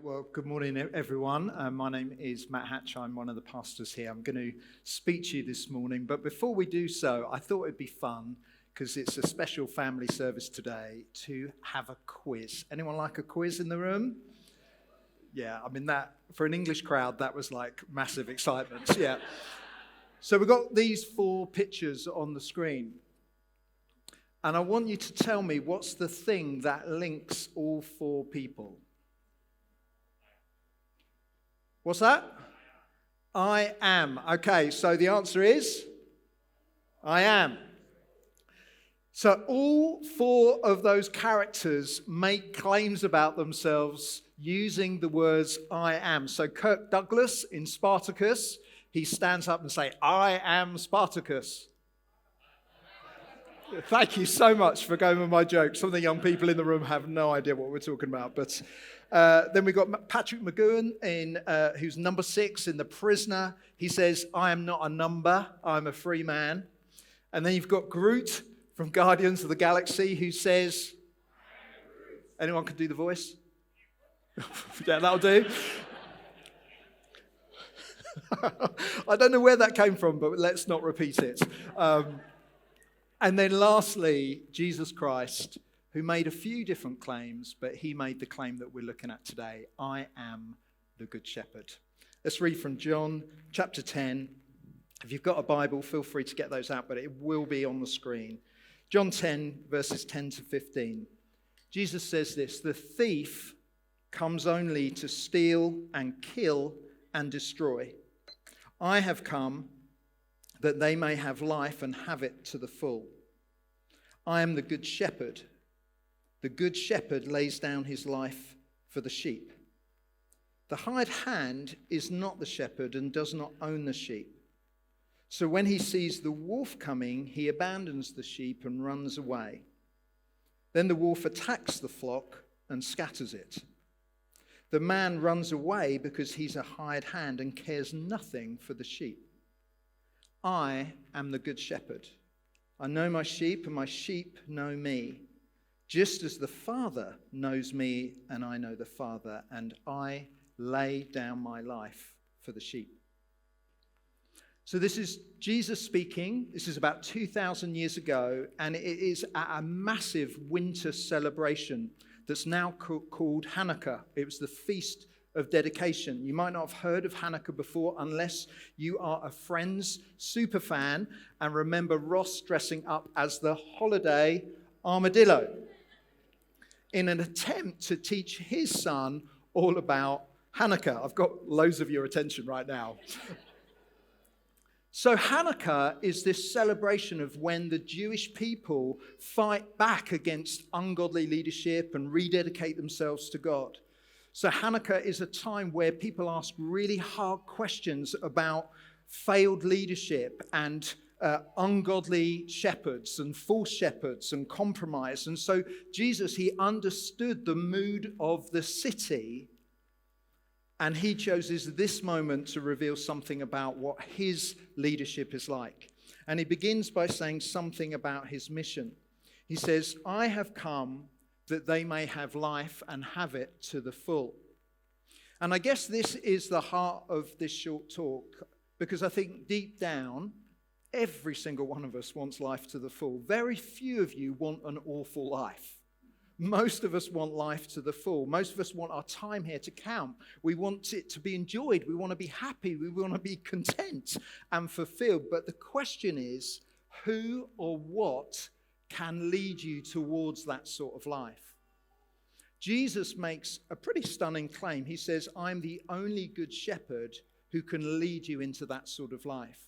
Well, good morning, everyone. My name is Matt Hatch. I'm one of the pastors here. I'm going to speak to you this morning. But before we do so, I thought it'd be fun, because it's a special family service today, to have a quiz. Anyone like a quiz in the room? Yeah, I mean, that for an English crowd, that was like massive excitement. Yeah. So we've got these 4 pictures on the screen. And I want you to tell me what's the thing that links all 4 people. What's that? I am. Okay, so the answer is I am. So all 4 of those characters make claims about themselves using the words I am. So Kirk Douglas in Spartacus, he stands up and says, I am Spartacus. Thank you so much for going with my joke. Some of the young people in the room have no idea what we're talking about. But then we've got Patrick McGowan, who's number 6 in The Prisoner. He says, I am not a number, I'm a free man. And then you've got Groot from Guardians of the Galaxy, who says, anyone can do the voice? Yeah, that'll do. I don't know where that came from, but let's not repeat it. And then lastly, Jesus Christ, who made a few different claims, but he made the claim that we're looking at today. I am the Good Shepherd. Let's read from John chapter 10. If you've got a Bible, feel free to get those out, but it will be on the screen. John 10, verses 10 to 15. Jesus says this, the thief comes only to steal and kill and destroy. I have come that they may have life and have it to the full. I am the good shepherd. The good shepherd lays down his life for the sheep. The hired hand is not the shepherd and does not own the sheep. So when he sees the wolf coming, he abandons the sheep and runs away. Then the wolf attacks the flock and scatters it. The man runs away because he's a hired hand and cares nothing for the sheep. I am the good shepherd. I know my sheep and my sheep know me. Just as the Father knows me and I know the Father, and I lay down my life for the sheep. So this is Jesus speaking. This is about 2,000 years ago, and it is a massive winter celebration that's now called Hanukkah. It was the Feast of Dedication. You might not have heard of Hanukkah before unless you are a Friends super fan and remember Ross dressing up as the holiday armadillo in an attempt to teach his son all about Hanukkah. I've got loads of your attention right now. So Hanukkah is this celebration of when the Jewish people fight back against ungodly leadership and rededicate themselves to God. So Hanukkah is a time where people ask really hard questions about failed leadership and ungodly shepherds and false shepherds and compromise. And so Jesus, he understood the mood of the city, and he chooses this moment to reveal something about what his leadership is like. And he begins by saying something about his mission. He says, I have come that they may have life and have it to the full. And I guess this is the heart of this short talk, because I think deep down, every single one of us wants life to the full. Very few of you want an awful life. Most of us want life to the full. Most of us want our time here to count. We want it to be enjoyed. We want to be happy. We want to be content and fulfilled. But the question is, who or what can lead you towards that sort of life? Jesus makes a pretty stunning claim. He says, I'm the only good shepherd who can lead you into that sort of life.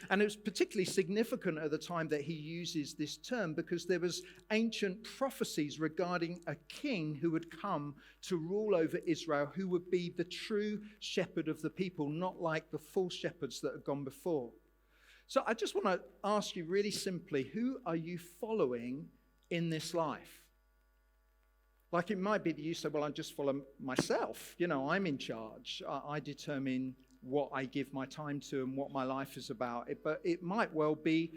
And it was particularly significant at the time that he uses this term because there was ancient prophecies regarding a king who would come to rule over Israel, who would be the true shepherd of the people, not like the false shepherds that had gone before. So I just want to ask you really simply, who are you following in this life? Like it might be that you say, well, I just follow myself. You know, I'm in charge. I determine what I give my time to and what my life is about. But it might well be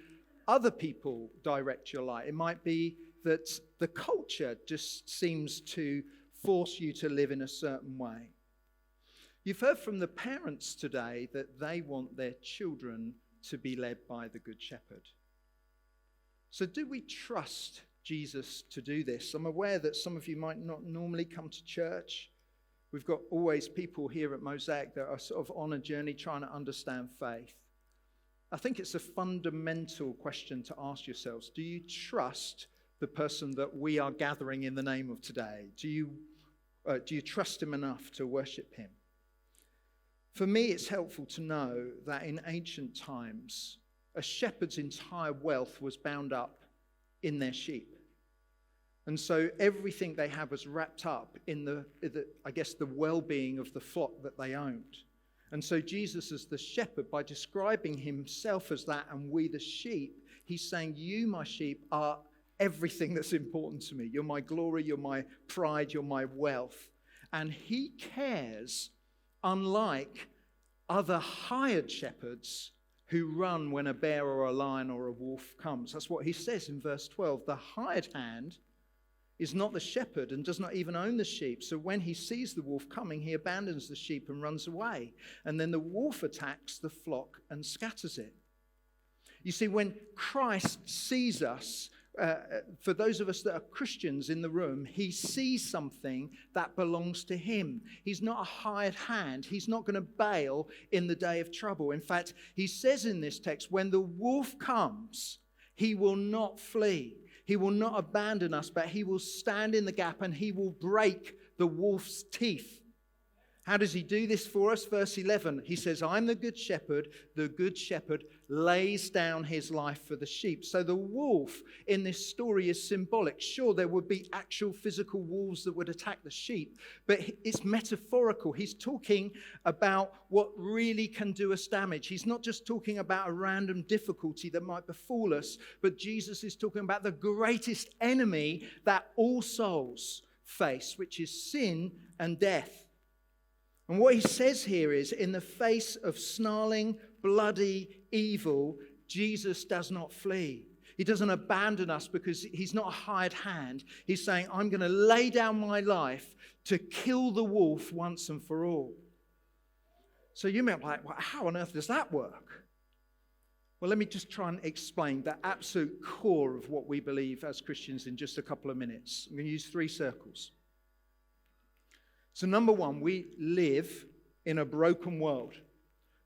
other people direct your life. It might be that the culture just seems to force you to live in a certain way. You've heard from the parents today that they want their children to be led by the Good Shepherd. So do we trust Jesus to do this? I'm aware that some of you might not normally come to church. We've got always people here at Mosaic that are sort of on a journey trying to understand faith. I think it's a fundamental question to ask yourselves. Do you trust the person that we are gathering in the name of today? Do you trust him enough to worship him? For me, it's helpful to know that in ancient times, a shepherd's entire wealth was bound up in their sheep. And so everything they had was wrapped up in the well-being of the flock that they owned. And so Jesus, as the shepherd, by describing himself as that and we the sheep, he's saying, you, my sheep, are everything that's important to me. You're my glory, you're my pride, you're my wealth. And he cares, unlike other hired shepherds who run when a bear or a lion or a wolf comes. That's what he says in verse 12. The hired hand is not the shepherd and does not even own the sheep. So when he sees the wolf coming, he abandons the sheep and runs away. And then the wolf attacks the flock and scatters it. You see, when Christ sees us, for those of us that are Christians in the room, he sees something that belongs to him. He's not a hired hand. He's not going to bail in the day of trouble. In fact, he says in this text, when the wolf comes, he will not flee. He will not abandon us, but he will stand in the gap and he will break the wolf's teeth. How does he do this for us? Verse 11, he says, I'm the good shepherd. The good shepherd lays down his life for the sheep. So the wolf in this story is symbolic. Sure, there would be actual physical wolves that would attack the sheep, but it's metaphorical. He's talking about what really can do us damage. He's not just talking about a random difficulty that might befall us, but Jesus is talking about the greatest enemy that all souls face, which is sin and death. And what he says here is, in the face of snarling, bloody evil, Jesus does not flee. He doesn't abandon us because he's not a hired hand. He's saying, I'm going to lay down my life to kill the wolf once and for all. So you may be like, well, how on earth does that work? Well, let me just try and explain the absolute core of what we believe as Christians in just a couple of minutes. I'm going to use 3 circles. So number one, we live in a broken world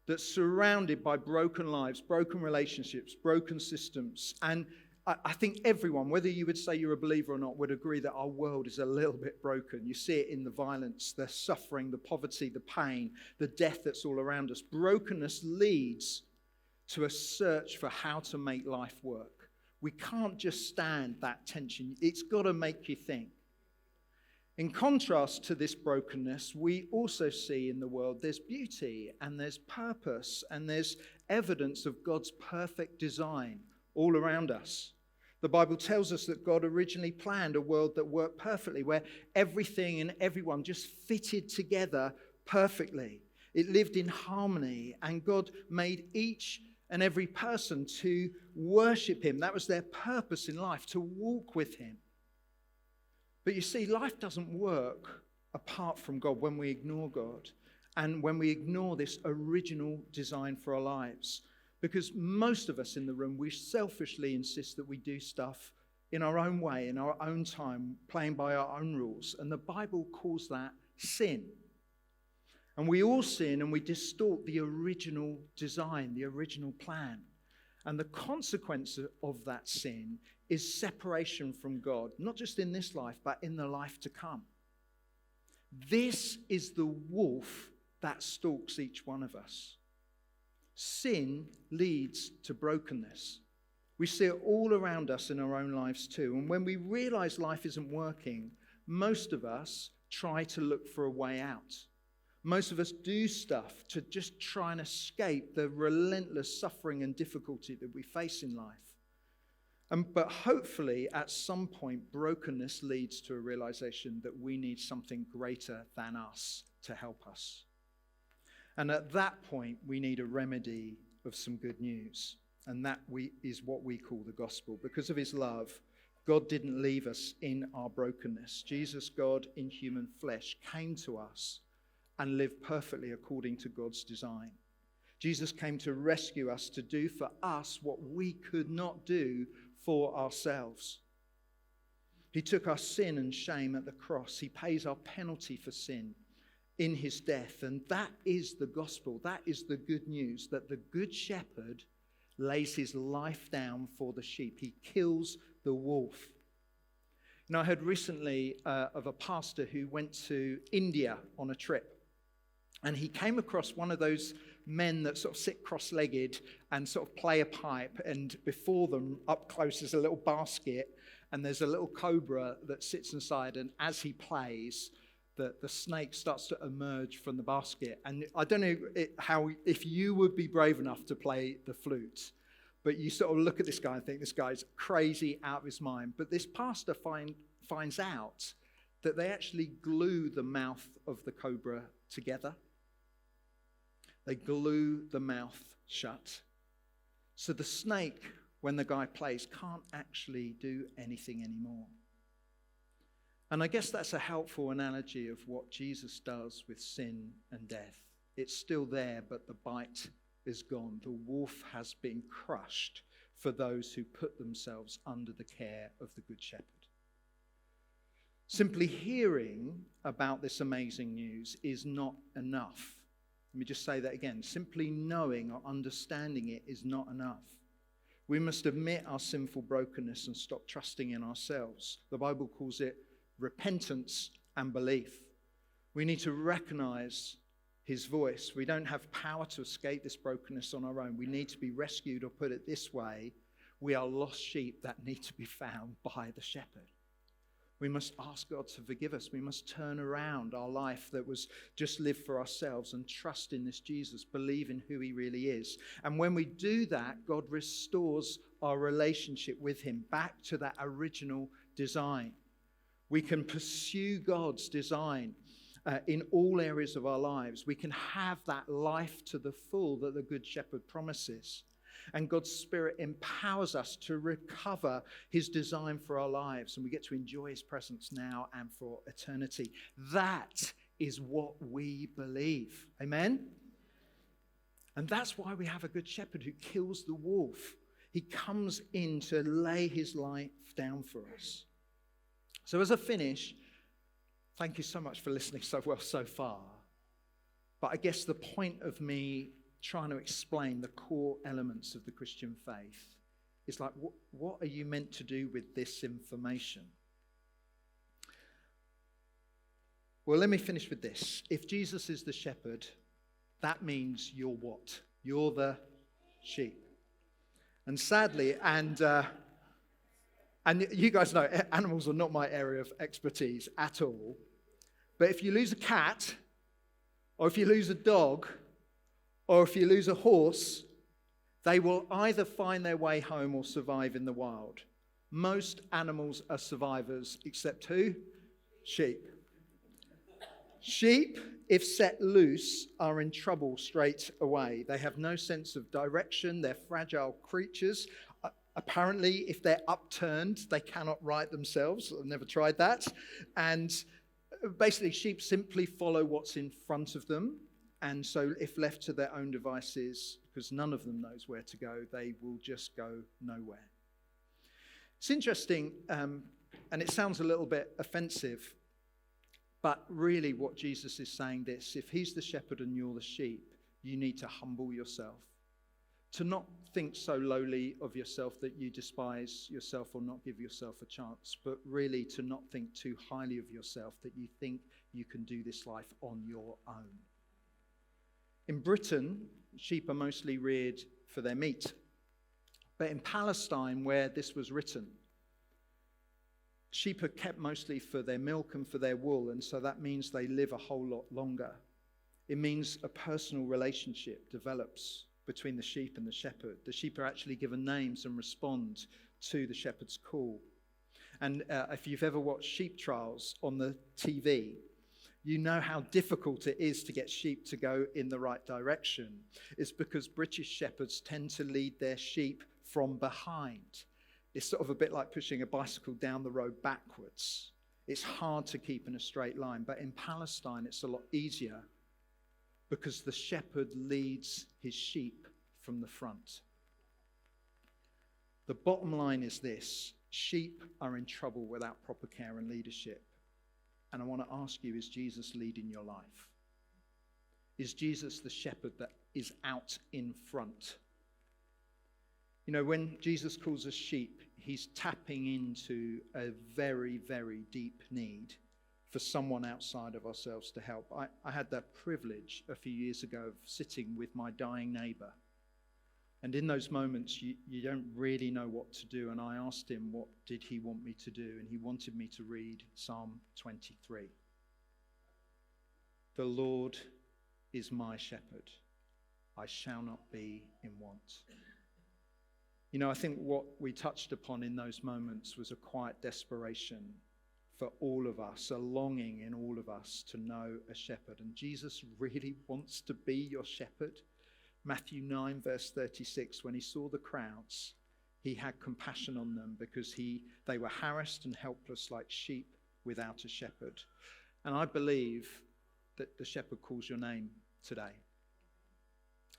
that's surrounded by broken lives, broken relationships, broken systems. And I think everyone, whether you would say you're a believer or not, would agree that our world is a little bit broken. You see it in the violence, the suffering, the poverty, the pain, the death that's all around us. Brokenness leads to a search for how to make life work. We can't just stand that tension. It's got to make you think. In contrast to this brokenness, we also see in the world there's beauty and there's purpose and there's evidence of God's perfect design all around us. The Bible tells us that God originally planned a world that worked perfectly, where everything and everyone just fitted together perfectly. It lived in harmony, and God made each and every person to worship him. That was their purpose in life, to walk with him. But you see, life doesn't work apart from God when we ignore God and when we ignore this original design for our lives. Because most of us in the room, we selfishly insist that we do stuff in our own way, in our own time, playing by our own rules. And the Bible calls that sin. And we all sin and we distort the original design, the original plan. And the consequence of that sin is separation from God, not just in this life, but in the life to come. This is the wolf that stalks each one of us. Sin leads to brokenness. We see it all around us in our own lives too. And when we realize life isn't working, most of us try to look for a way out. Most of us do stuff to just try and escape the relentless suffering and difficulty that we face in life. But hopefully, at some point, brokenness leads to a realization that we need something greater than us to help us. And at that point, we need a remedy of some good news. And that is what we call the gospel. Because of his love, God didn't leave us in our brokenness. Jesus, God in human flesh, came to us and live perfectly according to God's design. Jesus came to rescue us, to do for us what we could not do for ourselves. He took our sin and shame at the cross. He pays our penalty for sin in his death. And that is the gospel. That is the good news, that the good shepherd lays his life down for the sheep. He kills the wolf. I heard recently of a pastor who went to India on a trip. And he came across one of those men that sort of sit cross-legged and sort of play a pipe. And before them, up close, is a little basket. And there's a little cobra that sits inside. And as he plays, the snake starts to emerge from the basket. And I don't know if you would be brave enough to play the flute. But you sort of look at this guy and think this guy's crazy, out of his mind. But this pastor finds out that they actually glue the mouth of the cobra together. They glue the mouth shut. So the snake, when the guy plays, can't actually do anything anymore. And I guess that's a helpful analogy of what Jesus does with sin and death. It's still there, but the bite is gone. The wolf has been crushed for those who put themselves under the care of the Good Shepherd. Simply hearing about this amazing news is not enough. Let me just say that again. Simply knowing or understanding it is not enough. We must admit our sinful brokenness and stop trusting in ourselves. The Bible calls it repentance and belief. We need to recognize his voice. We don't have power to escape this brokenness on our own. We need to be rescued, or put it this way, we are lost sheep that need to be found by the shepherd. We must ask God to forgive us. We must turn around our life that was just lived for ourselves and trust in this Jesus, believe in who he really is. And when we do that, God restores our relationship with him back to that original design. We can pursue God's design in all areas of our lives. We can have that life to the full that the Good Shepherd promises. And God's Spirit empowers us to recover his design for our lives. And we get to enjoy his presence now and for eternity. That is what we believe. Amen? And that's why we have a Good Shepherd who kills the wolf. He comes in to lay his life down for us. So as I finish, thank you so much for listening so well so far. But I guess the point of me trying to explain the core elements of the Christian faith is like, what are you meant to do with this information? Well, let me finish with this. If Jesus is the shepherd, that means you're what? You're the sheep. And sadly, and you guys know, animals are not my area of expertise at all. But if you lose a cat, or if you lose a dog, or if you lose a horse, they will either find their way home or survive in the wild. Most animals are survivors, except who? Sheep. Sheep, if set loose, are in trouble straight away. They have no sense of direction. They're fragile creatures. Apparently, if they're upturned, they cannot right themselves. I've never tried that. And basically, sheep simply follow what's in front of them. And so if left to their own devices, because none of them knows where to go, they will just go nowhere. It's interesting, and it sounds a little bit offensive, but really what Jesus is saying this: if he's the shepherd and you're the sheep, you need to humble yourself. To not think so lowly of yourself that you despise yourself or not give yourself a chance, but really to not think too highly of yourself that you think you can do this life on your own. In Britain, sheep are mostly reared for their meat. But in Palestine, where this was written, sheep are kept mostly for their milk and for their wool, and so that means they live a whole lot longer. It means a personal relationship develops between the sheep and the shepherd. The sheep are actually given names and respond to the shepherd's call. And if you've ever watched sheep trials on the TV, you know how difficult it is to get sheep to go in the right direction. It's because British shepherds tend to lead their sheep from behind. It's sort of a bit like pushing a bicycle down the road backwards. It's hard to keep in a straight line, but in Palestine it's a lot easier because the shepherd leads his sheep from the front. The bottom line is this: sheep are in trouble without proper care and leadership. And I want to ask you, is Jesus leading your life? Is Jesus the shepherd that is out in front? You know, when Jesus calls us sheep, he's tapping into a very, very deep need for someone outside of ourselves to help. I had that privilege a few years ago of sitting with my dying neighbour. And in those moments, you don't really know what to do. And I asked him, what did he want me to do? And he wanted me to read Psalm 23. The Lord is my shepherd. I shall not be in want. You know, I think what we touched upon in those moments was a quiet desperation for all of us, a longing in all of us to know a shepherd. And Jesus really wants to be your shepherd. Matthew 9 verse 36, when he saw the crowds, he had compassion on them because they were harassed and helpless like sheep without a shepherd. And I believe that the shepherd calls your name today.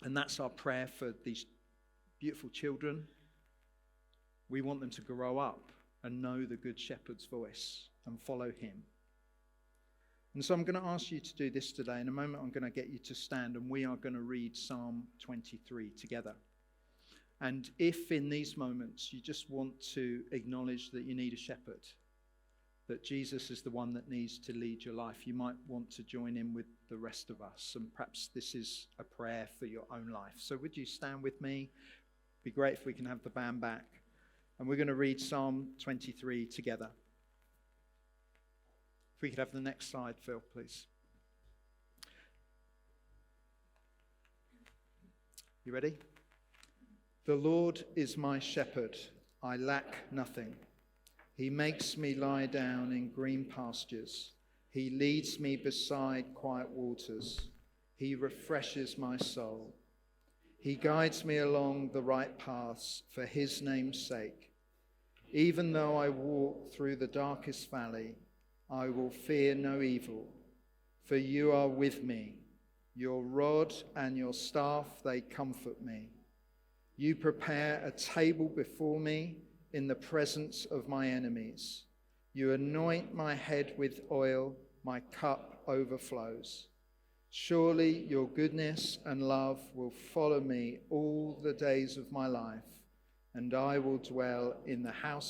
And that's our prayer for these beautiful children. We want them to grow up and know the good shepherd's voice and follow him. And so I'm going to ask you to do this today. In a moment, I'm going to get you to stand and we are going to read Psalm 23 together. And if in these moments you just want to acknowledge that you need a shepherd, that Jesus is the one that needs to lead your life, you might want to join in with the rest of us. And perhaps this is a prayer for your own life. So would you stand with me? It'd be great if we can have the band back. And we're going to read Psalm 23 together. If we could have the next slide, Phil, please. You ready? The Lord is my shepherd. I lack nothing. He makes me lie down in green pastures. He leads me beside quiet waters. He refreshes my soul. He guides me along the right paths for his name's sake. Even though I walk through the darkest valley, I will fear no evil, for you are with me. Your rod and your staff, they comfort me. You prepare a table before me in the presence of my enemies. You anoint my head with oil, my cup overflows. Surely your goodness and love will follow me all the days of my life, and I will dwell in the house